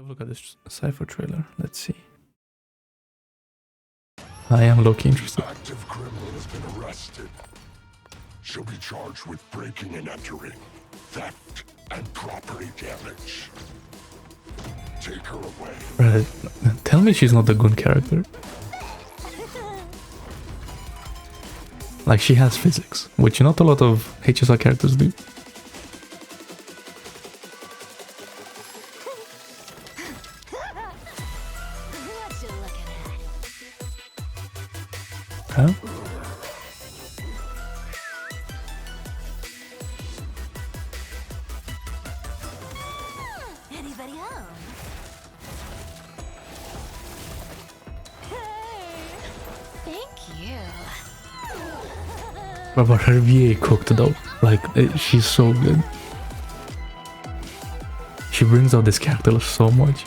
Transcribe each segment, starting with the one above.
Have a look at this Cipher trailer. Let's see. I am looking interested. Active criminal has been arrested. She'll be charged with breaking and entering, theft, and property damage. Take her away. Right. Tell me she's not the Goon character. Like, she has physics, which not a lot of HSR characters do. Huh? Anybody home? Thank you. But her VA cooked though. Like, she's so good. She brings out this character so much.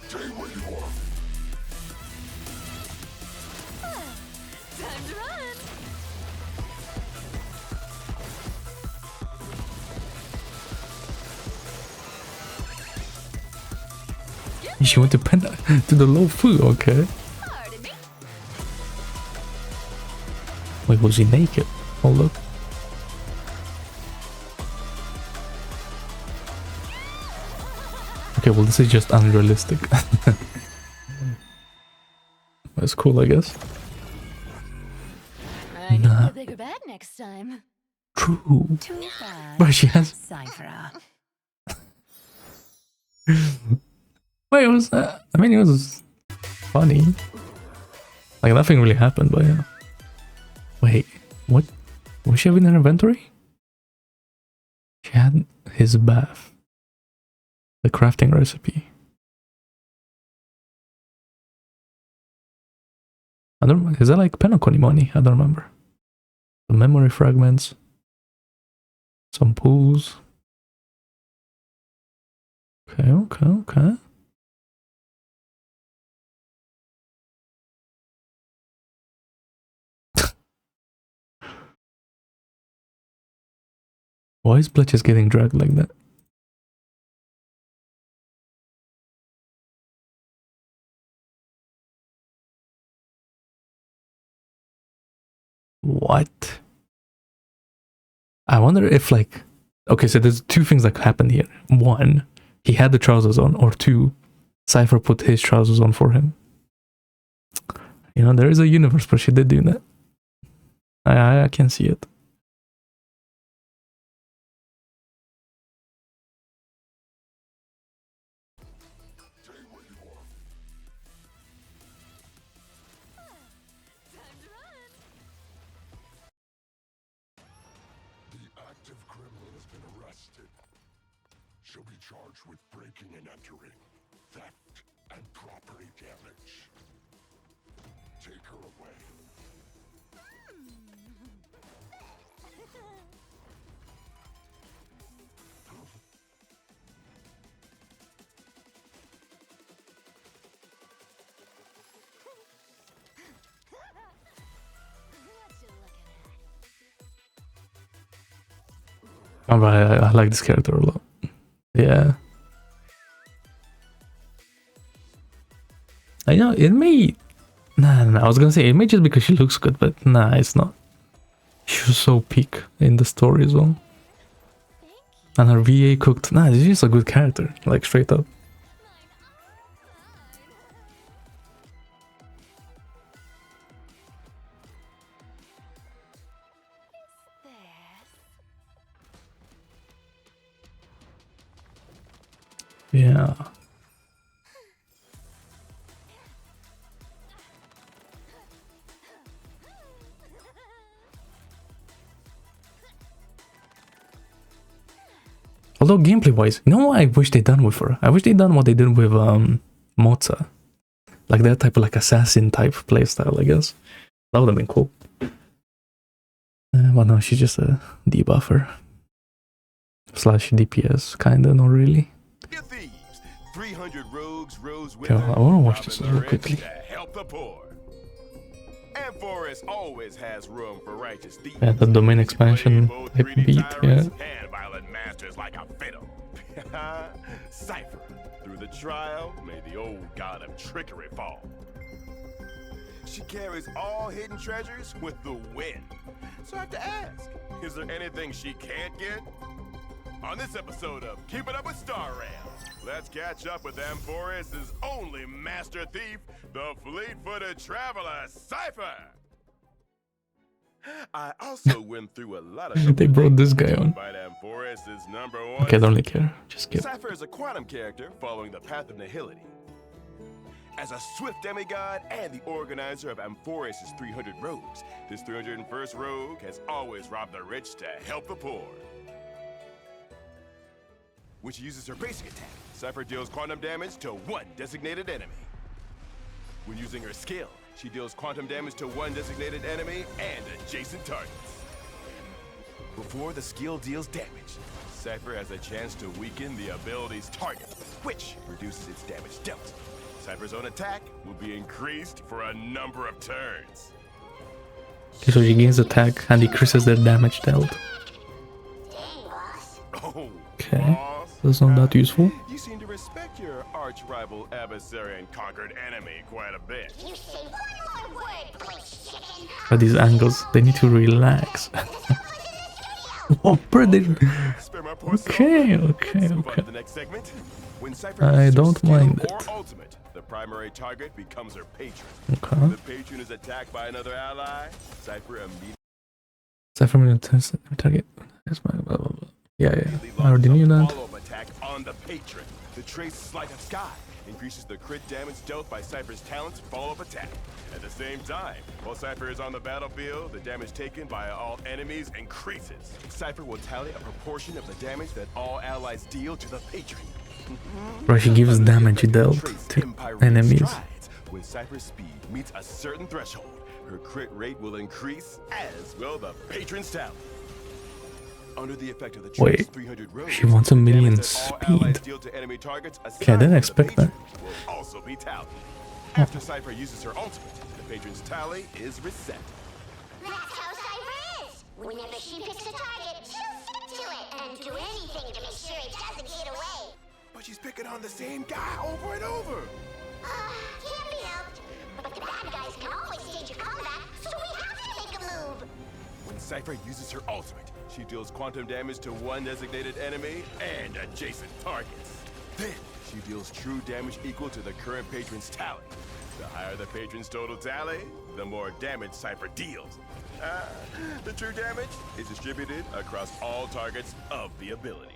Stay where you are. Time to run. She went to to the low food, okay. Pardon me. Wait, was he naked? Oh look. Okay, well this is just unrealistic. That's cool, I guess. I Nah. get a bigger bag next time. True. Too bad. But she has... Cipher. Wait, it was... I mean, it was funny. Like, nothing really happened, but yeah. Wait, what? Was she having an inventory? She had his bath. The crafting recipe. I don't... Is that like Penacony money? I don't remember. The memory fragments. Some pools. Okay, okay, okay. Why is Bletches getting dragged like that? What? I wonder if, like... Okay, so there's two things that happened here. One, he had the trousers on, or two, Cipher put his trousers on for him. You know, there is a universe where she did do that. I can see it. Stay where you are. Time to run. The active criminal has been arrested. She'll be charged with breaking and entering, theft, and property damage. Take her away. What you looking at? Oh, but I like this character a lot. Yeah. I know, it may... Nah, I was gonna say, it may just because she looks good, but nah, it's not. She was so peak in the story as well. And her VA cooked... Nah, she's just a good character, like, straight up. Yeah. Although gameplay-wise, you know what I wish they'd done with her? I wish they'd done what they did with Mozza. Like that type of like assassin type playstyle, I guess. That would have been cool. Well, no, she's just a debuffer. Slash DPS, kinda, not really. Thieves, 300 rogues rose with Okay, her, I wanna watch this robbing the real rich quickly. to help the poor. And Forest always has room for righteous thieves. Yeah, the domain She expansion played both type greedy beat, yeah. tyrants and violent masters like a fiddle. Cipher, through the trial, made the old god of trickery fall. She carries all hidden treasures with the wind. So I have to ask, is there anything she can't get? On this episode of Keep It Up with Star Rail, let's catch up with Enquiries' only master thief, the fleet-footed traveler, Cipher! I also went through a lot of They brought this guy on. But Enquiries' #1. Okay, I don't really care. Just skip. Cipher is a quantum character following the path of nihility. As a swift demigod and the organizer of Enquiries' 300 rogues, this 301st rogue has always robbed the rich to help the poor. When she uses her basic attack, Cipher deals quantum damage to one designated enemy. When using her skill, she deals quantum damage to one designated enemy and adjacent targets. Before the skill deals damage, Cipher has a chance to weaken the ability's target, which reduces its damage dealt. Cipher's own attack will be increased for a number of turns. Okay, so she gains attack and decreases their damage dealt. Oh, Okay, boss. that's not that useful. You seem to respect your arch-rival adversary and conquered enemy quite a bit. You say one more word, please, chicken. But these angles, they need to relax. Oh, pretty. Spare my poor soul. Okay, Let's okay, move on okay. to the next segment. When Cipher I uses her don't skill mind or it. ultimate, the primary target becomes her patron. Okay. When the patron is attacked by another ally, Cipher immediately Cipher minute target. That's my blah blah blah. Yeah, I already knew launches a that. follow-up attack on the patron. The trace Sleight of Sky increases the crit damage dealt by Cipher's talent's follow-up attack. At the same time, while Cipher is on the battlefield, the damage taken by all enemies increases. Cipher will tally a proportion of the damage that all allies deal to the patron. Bro, she gives damage dealt to enemies. When Cipher's speed meets a certain threshold, her crit rate will increase, as will the patron's talent. Under the effect of the Wait, trace 300 rogues, she wants a million damage that all allies speed. deal to enemy targets Okay, I didn't aside from the expect that. patron will also be tallied. After Cipher uses her ultimate, the patron's tally is reset. That's how Cipher is. Whenever she picks a target, she'll stick to it and do anything to make sure it doesn't get away. But she's picking on the same guy over and over. Can't be helped. But the bad guys can always stage a combat, so we have to make a move. When Cipher uses her ultimate, she deals quantum damage to one designated enemy and adjacent targets. Then, she deals true damage equal to the current patron's tally. The higher the patron's total tally, the more damage Cipher deals. The true damage is distributed across all targets of the ability.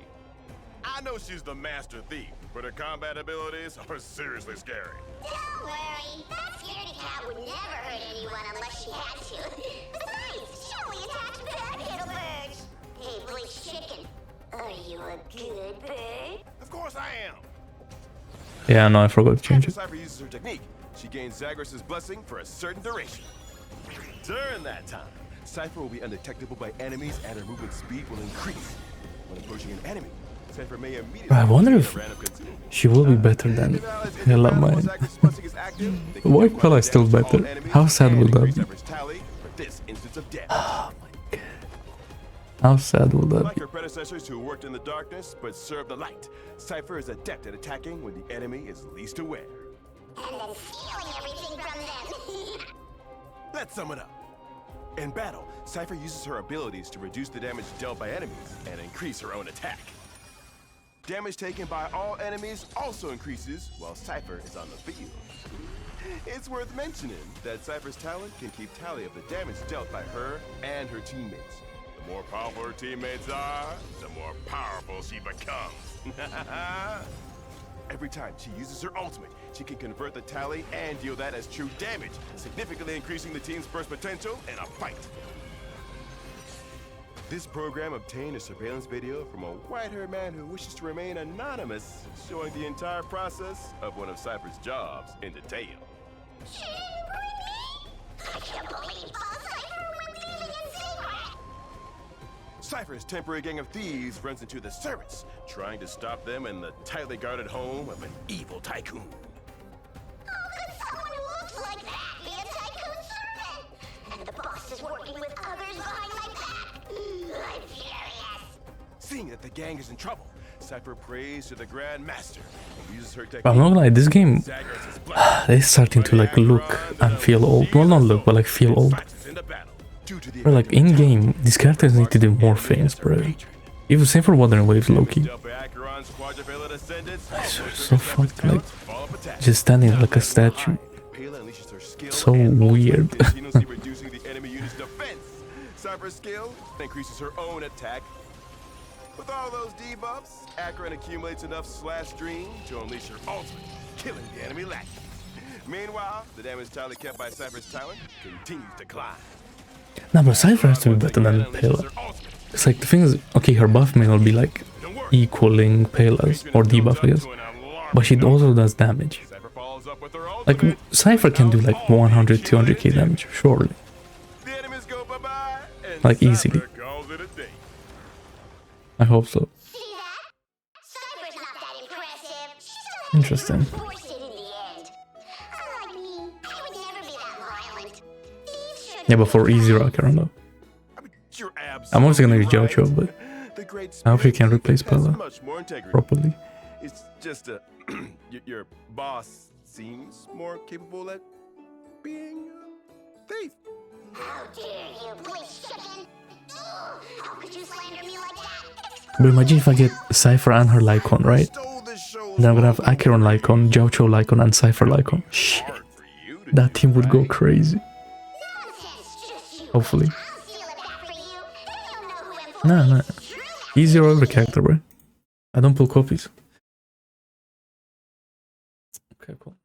I know she's the master thief, but her combat abilities are seriously scary. Don't worry. That scaredy cat would never hurt anyone unless she had to. Besides, she only attacks bad little birds. Hey, Bleach Chicken, are you a good bird? Of course I am. Yeah, no, I forgot to change After it. Cipher uses her technique, she gains Zagreus' blessing for a certain duration. During that time, Cipher will be undetectable by enemies and her movement speed will increase. When approaching an enemy, Cipher may immediately I wonder initiate if a random consume. she will be better than If allies I love interact while mine. Zagreus' blessing is active, they can Why deal Pella quantum is still damage to all better? enemies How sad and will that increase be? Cipher's tally for this instance of damage. Oh my god. How sad will that Like be? her predecessors who worked in the darkness but served the light, Cipher is adept at attacking when the enemy is least aware. And then stealing everything from them. Let's sum it up. In battle, Cipher uses her abilities to reduce the damage dealt by enemies and increase her own attack. Damage taken by all enemies also increases while Cipher is on the field. It's worth mentioning that Cipher's talent can keep tally of the damage dealt by her and her teammates. The more powerful her teammates are, the more powerful she becomes. Every time she uses her ultimate, she can convert the tally and deal that as true damage, significantly increasing the team's burst potential in a fight. This program obtained a surveillance video from a white-haired man who wishes to remain anonymous, showing the entire process of one of Cipher's jobs in detail. She didn't bring me? I can't believe all Cipher went leaving in secret. Cipher's temporary gang of thieves runs into the servants, trying to stop them in the tightly guarded home of an evil tycoon. How could someone who looks like that be a tycoon servant? And the boss is working with others behind my back. I'm furious. Seeing that the gang is in trouble, Cipher prays to the Grand Master and uses her technique. But I'm not gonna lie, this game Zagreus is blessed. is starting to like look and feel old. Well, not look, but like feel old. Into battle. Due to the Bro, like in game, these characters need to do more things, bro. Even same for Wuthering Waves, Loki. So fucked, like just standing like a statue. So weird. Reducing the enemy unit's defense. Cypher's skill increases her own attack. With all those debuffs, Akron accumulates enough slash dream to unleash her ultimate, killing the enemy lackey. Meanwhile, the damage tally kept by Cypher's talent continues to climb. Nah, but Cipher has to be better than Pela. It's like the thing is, okay, her buff may not be like equaling Pela's or debuff, I guess, but she also does damage. Like Cipher can do like 100, 200k damage, surely. Like easily. I hope so. See that? Cypher's not that impressive. She's just Interesting. forced it in the end. Unlike me, I would never be that violent. Thieves should Yeah, but for easy rock, I don't know. I'm also gonna use Jojo, but I hope she can replace Pela properly. It's just a your boss seems more capable at being a thief. How dare you, police chicken? Ugh, how could you slander me like that? But imagine if I get Cipher and her Lycon, right? Then I'm gonna have Acheron Lycon, Jojo Lycon, and Cipher Lycon. Shit, that team would go crazy. Nonsense, just you. Hopefully. I'll steal it back for you. Then you'll know who Nah, employs nah. true Easier every character, bro. I don't pull copies. Okay, cool.